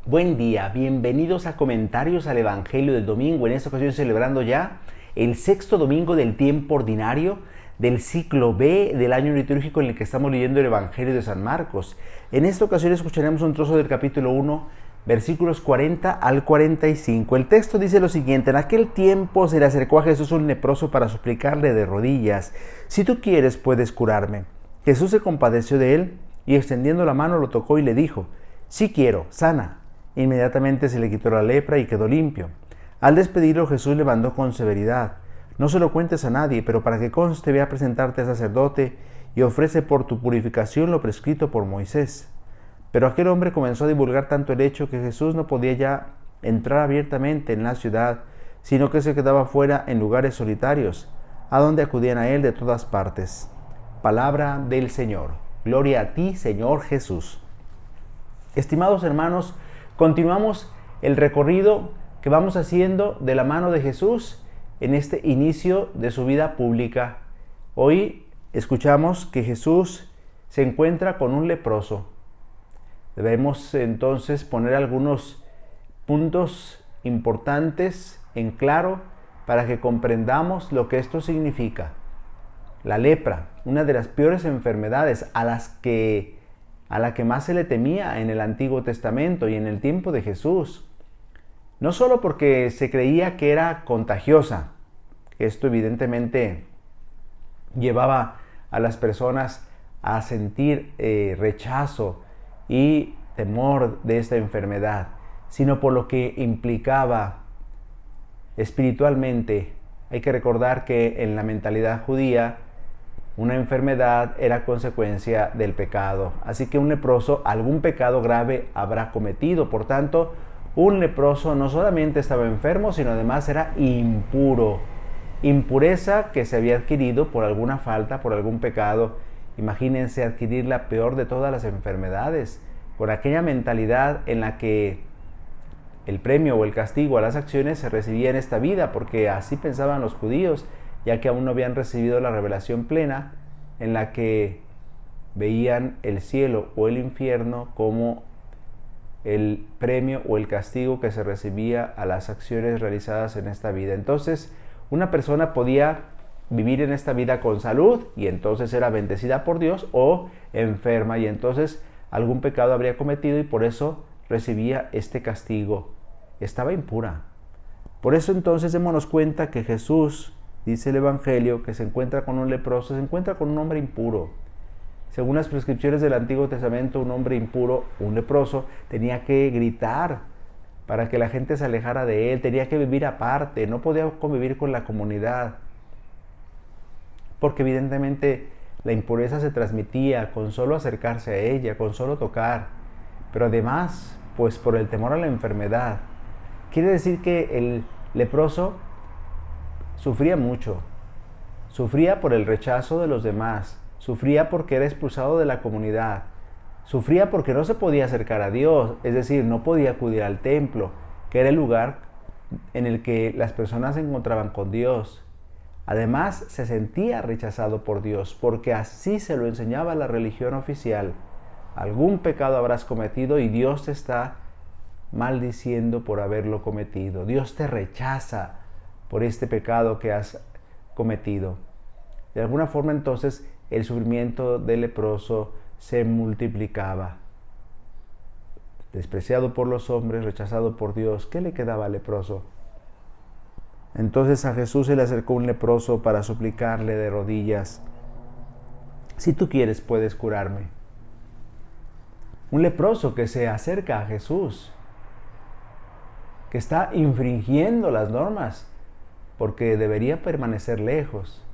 Buen día, bienvenidos a Comentarios al Evangelio del Domingo, en esta ocasión celebrando ya el sexto domingo del tiempo ordinario del ciclo B del año litúrgico en el que estamos leyendo el Evangelio de San Marcos. En esta ocasión escucharemos un trozo del capítulo 1, versículos 40 al 45. El texto dice lo siguiente: en aquel tiempo se le acercó a Jesús un leproso para suplicarle de rodillas: si tú quieres, puedes curarme. Jesús se compadeció de él y extendiendo la mano lo tocó y le dijo: sí quiero, sana. Inmediatamente se le quitó la lepra y quedó limpio. Al despedirlo, Jesús le mandó con severidad: no se lo cuentes a nadie, pero para que conste, ve a presentarte al sacerdote y ofrece por tu purificación lo prescrito por Moisés. Pero aquel hombre comenzó a divulgar tanto el hecho que Jesús no podía ya entrar abiertamente en la ciudad, sino que se quedaba fuera en lugares solitarios, a donde acudían a él de todas partes. Palabra del Señor. Gloria a ti, Señor Jesús. Estimados hermanos, continuamos el recorrido que vamos haciendo de la mano de Jesús en este inicio de su vida pública. Hoy escuchamos que Jesús se encuentra con un leproso. Debemos entonces poner algunos puntos importantes en claro para que comprendamos lo que esto significa. La lepra, una de las peores enfermedades a la que más se le temía en el Antiguo Testamento y en el tiempo de Jesús. No solo porque se creía que era contagiosa, esto evidentemente llevaba a las personas a sentir rechazo y temor de esta enfermedad, sino por lo que implicaba espiritualmente. Hay que recordar que en la mentalidad judía, una enfermedad era consecuencia del pecado. Así que un leproso algún pecado grave habrá cometido. Por tanto, un leproso no solamente estaba enfermo, sino además era impuro. Impureza que se había adquirido por alguna falta, por algún pecado. Imagínense adquirir la peor de todas las enfermedades, con aquella mentalidad en la que el premio o el castigo a las acciones se recibía en esta vida, porque así pensaban los judíos, ya que aún no habían recibido la revelación plena en la que veían el cielo o el infierno como el premio o el castigo que se recibía a las acciones realizadas en esta vida. Entonces, una persona podía vivir en esta vida con salud y entonces era bendecida por Dios, o enferma y entonces algún pecado habría cometido y por eso recibía este castigo. Estaba impura. Por eso entonces démonos cuenta que Jesús, dice el Evangelio, que se encuentra con un leproso, se encuentra con un hombre impuro. Según las prescripciones del Antiguo Testamento, un hombre impuro, un leproso, tenía que gritar para que la gente se alejara de él, tenía que vivir aparte, no podía convivir con la comunidad, porque evidentemente la impureza se transmitía con solo acercarse a ella, con solo tocar, pero además, pues por el temor a la enfermedad. Quiere decir que el leproso sufría mucho, sufría por el rechazo de los demás, sufría porque era expulsado de la comunidad, sufría porque no se podía acercar a Dios, es decir, no podía acudir al templo, que era el lugar en el que las personas se encontraban con Dios. Además, se sentía rechazado por Dios, porque así se lo enseñaba la religión oficial. Algún pecado habrás cometido y Dios te está maldiciendo por haberlo cometido. Dios te rechaza por este pecado que has cometido. De alguna forma entonces el sufrimiento del leproso se multiplicaba. Despreciado por los hombres, rechazado por Dios, ¿qué le quedaba al leproso? Entonces a Jesús se le acercó un leproso para suplicarle de rodillas: si tú quieres, puedes curarme. Un leproso que se acerca a Jesús, que está infringiendo las normas, porque debería permanecer lejos,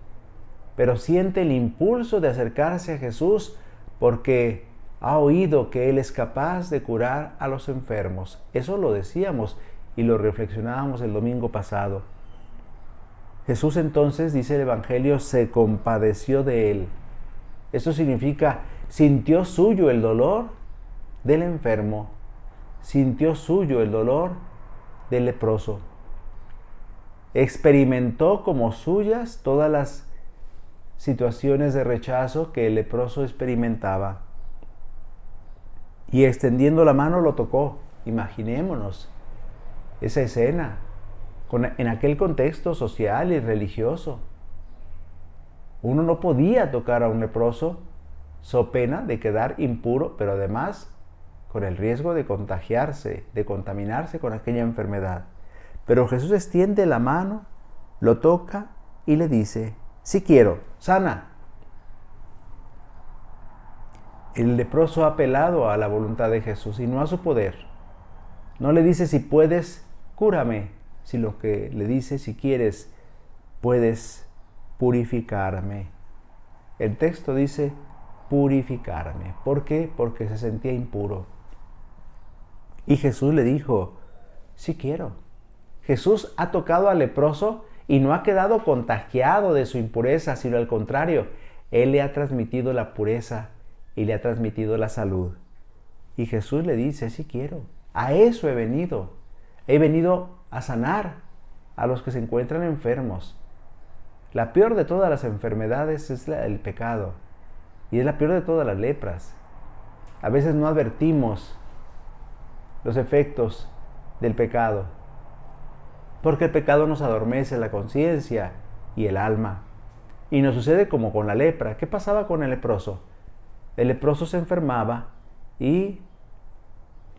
pero siente el impulso de acercarse a Jesús porque ha oído que Él es capaz de curar a los enfermos. Eso lo decíamos y lo reflexionábamos el domingo pasado. Jesús entonces, dice el Evangelio, se compadeció de él. Eso significa, sintió suyo el dolor del enfermo, sintió suyo el dolor del leproso. Experimentó como suyas todas las situaciones de rechazo que el leproso experimentaba. Y extendiendo la mano lo tocó. Imaginémonos esa escena en aquel contexto social y religioso. Uno no podía tocar a un leproso so pena de quedar impuro, pero además con el riesgo de contagiarse, de contaminarse con aquella enfermedad. Pero Jesús extiende la mano, lo toca y le dice: sí quiero, sana. El leproso ha apelado a la voluntad de Jesús y no a su poder. No le dice: si puedes, cúrame, sino que le dice: si quieres, puedes purificarme. El texto dice purificarme. ¿Por qué? Porque se sentía impuro. Y Jesús le dijo: sí quiero. Jesús ha tocado al leproso y no ha quedado contagiado de su impureza, sino al contrario, Él le ha transmitido la pureza y le ha transmitido la salud. Y Jesús le dice: sí quiero. A eso he venido. He venido a sanar a los que se encuentran enfermos. La peor de todas las enfermedades es el pecado. Y es la peor de todas las lepras. A veces no advertimos los efectos del pecado, porque el pecado nos adormece la conciencia y el alma. Y nos sucede como con la lepra. ¿Qué pasaba con el leproso? El leproso se enfermaba y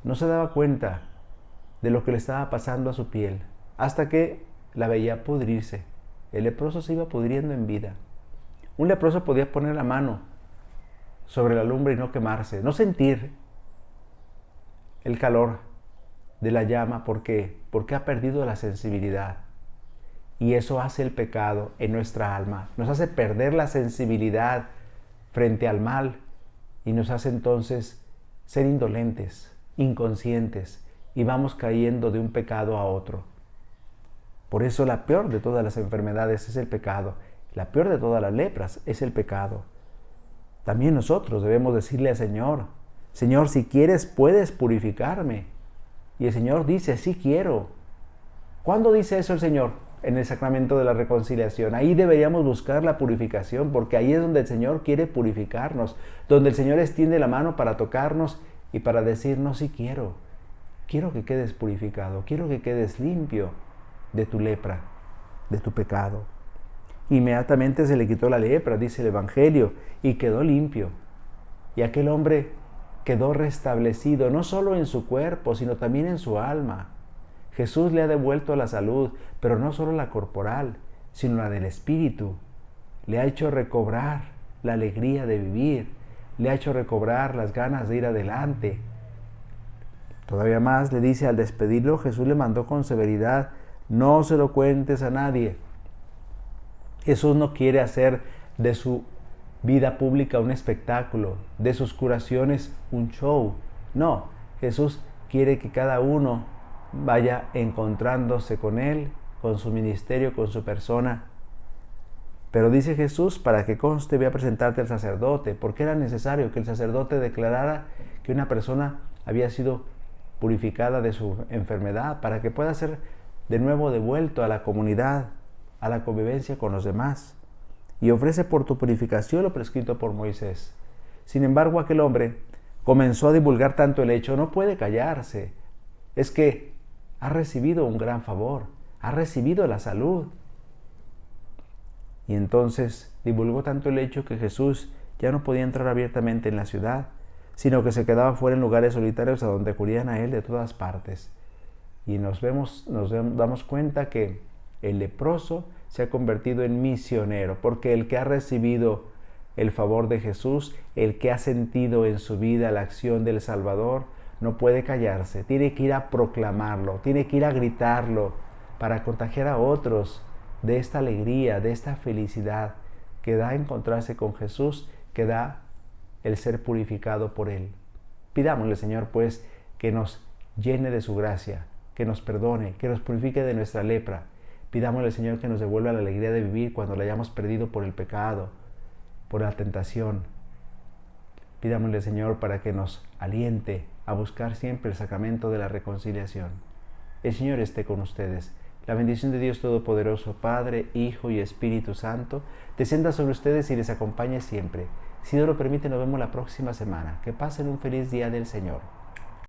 no se daba cuenta de lo que le estaba pasando a su piel, hasta que la veía pudrirse. El leproso se iba pudriendo en vida. Un leproso podía poner la mano sobre la lumbre y no quemarse, no sentir el calor de la llama. ¿Por qué? Porque ha perdido la sensibilidad. Y eso hace el pecado en nuestra alma. Nos hace perder la sensibilidad frente al mal y nos hace entonces ser indolentes, inconscientes, y vamos cayendo de un pecado a otro. Por eso la peor de todas las enfermedades es el pecado. La peor de todas las lepras es el pecado. También nosotros debemos decirle al Señor: Señor, si quieres, puedes purificarme. Y el Señor dice: sí quiero. ¿Cuándo dice eso el Señor? En el sacramento de la reconciliación. Ahí deberíamos buscar la purificación, porque ahí es donde el Señor quiere purificarnos, donde el Señor extiende la mano para tocarnos y para decirnos: sí quiero. Quiero que quedes purificado, quiero que quedes limpio de tu lepra, de tu pecado. Inmediatamente se le quitó la lepra, dice el Evangelio, y quedó limpio. Y aquel hombre quedó restablecido, no solo en su cuerpo, sino también en su alma. Jesús le ha devuelto la salud, pero no solo la corporal, sino la del espíritu. Le ha hecho recobrar la alegría de vivir, le ha hecho recobrar las ganas de ir adelante. Todavía más le dice al despedirlo, Jesús le mandó con severidad: no se lo cuentes a nadie. Jesús no quiere hacer de su vida pública un espectáculo, de sus curaciones un show. No, Jesús quiere que cada uno vaya encontrándose con Él, con su ministerio, con su persona. Pero dice Jesús: para que conste, voy a presentarte al sacerdote, porque era necesario que el sacerdote declarara que una persona había sido purificada de su enfermedad, para que pueda ser de nuevo devuelto a la comunidad, a la convivencia con los demás. Y ofrece por tu purificación lo prescrito por Moisés. Sin embargo, aquel hombre comenzó a divulgar tanto el hecho, no puede callarse. Es que ha recibido un gran favor, ha recibido la salud. Y entonces divulgó tanto el hecho que Jesús ya no podía entrar abiertamente en la ciudad, sino que se quedaba fuera en lugares solitarios a donde acudían a Él de todas partes. Y nos damos cuenta que el leproso se ha convertido en misionero, porque el que ha recibido el favor de Jesús, el que ha sentido en su vida la acción del Salvador, no puede callarse, tiene que ir a proclamarlo, tiene que ir a gritarlo para contagiar a otros de esta alegría, de esta felicidad que da encontrarse con Jesús, que da el ser purificado por Él. Pidámosle, Señor, pues, que nos llene de su gracia, que nos perdone, que nos purifique de nuestra lepra. Pidámosle, Señor, que nos devuelva la alegría de vivir cuando la hayamos perdido por el pecado, por la tentación. Pidámosle, Señor, para que nos aliente a buscar siempre el sacramento de la reconciliación. El Señor esté con ustedes. La bendición de Dios Todopoderoso, Padre, Hijo y Espíritu Santo, descienda sobre ustedes y les acompañe siempre. Si Dios lo permite, nos vemos la próxima semana. Que pasen un feliz día del Señor.